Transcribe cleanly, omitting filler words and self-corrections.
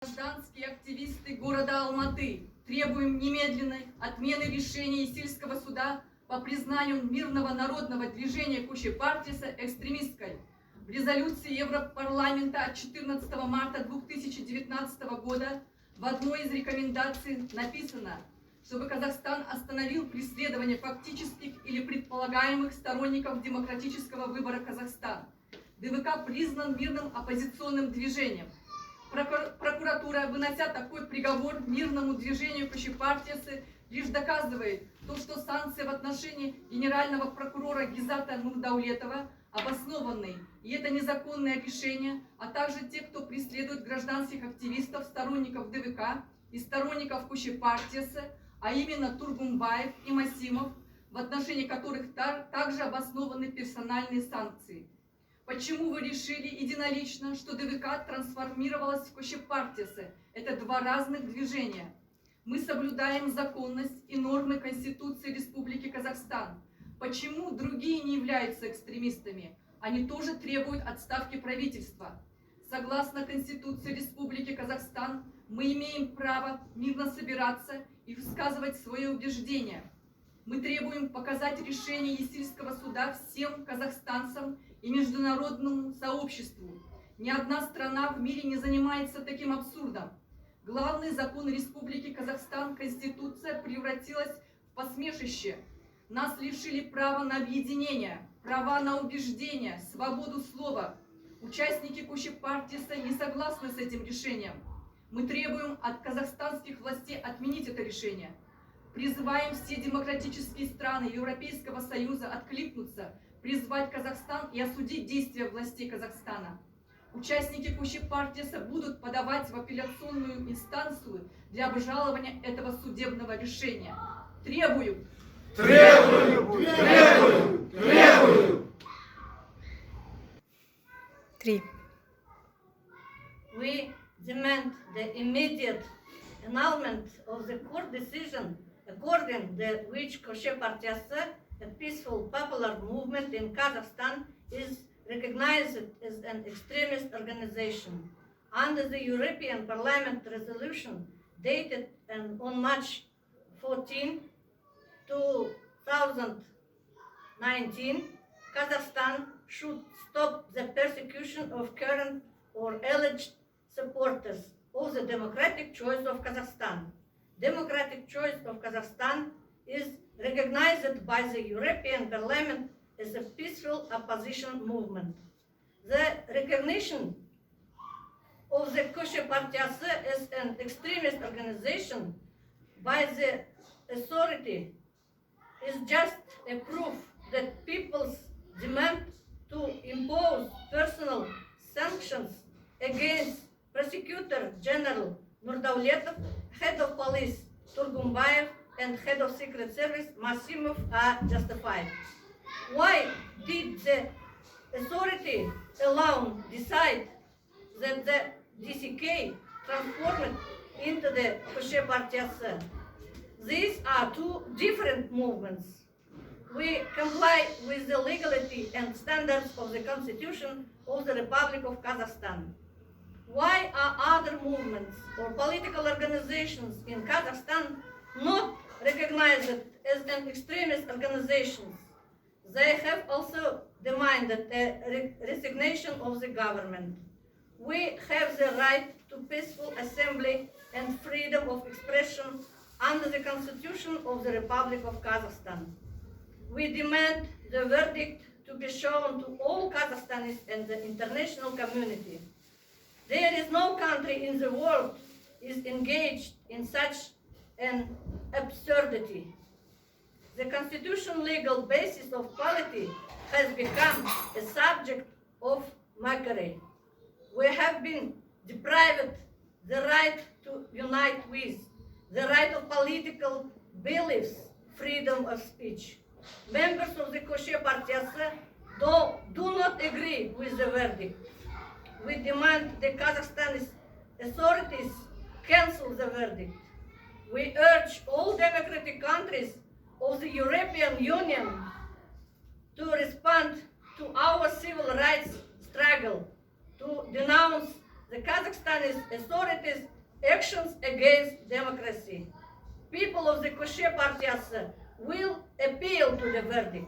Гражданские активисты города Алматы требуем немедленной отмены решения Исильского суда по признанию мирного народного движения Куши Партиса экстремистской. В резолюции Европарламента от 14 марта 2019 года в одной из рекомендаций написано, чтобы Казахстан остановил преследование фактических или предполагаемых сторонников демократического выбора Казахстана. ДВК признан мирным оппозиционным движением. Прокуратура, вынося такой приговор мирному движению Куши Партисы, лишь доказывает то, что санкции в отношении генерального прокурора Гизата Нурдаулетова обоснованные, и это незаконное решение, а также те, кто преследует гражданских активистов, сторонников ДВК и сторонников Куши Партисы, а именно Тургумбаев и Масимов, в отношении которых также обоснованы персональные санкции. Почему вы решили единолично, что ДВК трансформировалась в Куши Партисы? Это два разных движения. Мы соблюдаем законность и нормы Конституции Республики Казахстан. Почему другие не являются экстремистами? Они тоже требуют отставки правительства. Согласно Конституции Республики Казахстан, мы имеем право мирно собираться и высказывать свои убеждения. Мы требуем показать решение Исильского суда всем казахстанцам и международному сообществу. Ни одна страна в мире не занимается таким абсурдом. Главный закон Республики Казахстан, Конституция, превратилась в посмешище. Нас лишили права на объединение, права на убеждения, свободу слова. Участники Куши Партиса не согласны с этим решением. Мы требуем от казахстанских властей отменить это решение. Призываем все демократические страны Европейского Союза откликнуться, призвать Казахстан и осудить действия властей Казахстана. Участники Куши Партиса будут подавать в апелляционную инстанцию для обжалования этого судебного решения. Требую! Требую! Требую! Требую! 3. We demand the immediate annulment of the court decision according to which Koshe Partiyası, a peaceful popular movement in Kazakhstan, is recognized as an extremist organization. Under the European Parliament resolution dated on March 14, 2019, Kazakhstan should stop the persecution of current or alleged supporters of the democratic choice of Kazakhstan. Democratic choice of Kazakhstan is recognized by the European Parliament as a peaceful opposition movement. The recognition of the Koshe Partiyası as an extremist organization by the authority is just a proof that people's demand to impose personal sanctions against Prosecutor General Nurdauletov, Head of Police Turgumbayev, and Head of Secret Service Masimov are justified. Why did the authority alone decide that the DCK transformed into the Koshe Partiyası? These are two different movements. We comply with the legality and standards of the Constitution of the Republic of Kazakhstan. Why are other movements or political organizations in Kazakhstan not recognized as an extremist organizations? They have also demanded a resignation of the government. We have the right to peaceful assembly and freedom of expression under the Constitution of the Republic of Kazakhstan. We demand the verdict to be shown to all Kazakhstanis and the international community. There is no country in the world is engaged in such an absurdity. The constitutional legal basis of polity has become a subject of mockery. We have been deprived the right to unite with, the right of political beliefs, freedom of speech. Members of the Koshe Partiyası do not agree with the verdict. We demand the Kazakhstani authorities cancel the verdict. We urge all democratic countries of the European Union to respond to our civil rights struggle, to denounce the Kazakhstani authorities actions against democracy. People of the Koche Partiyası will appeal to the verdict.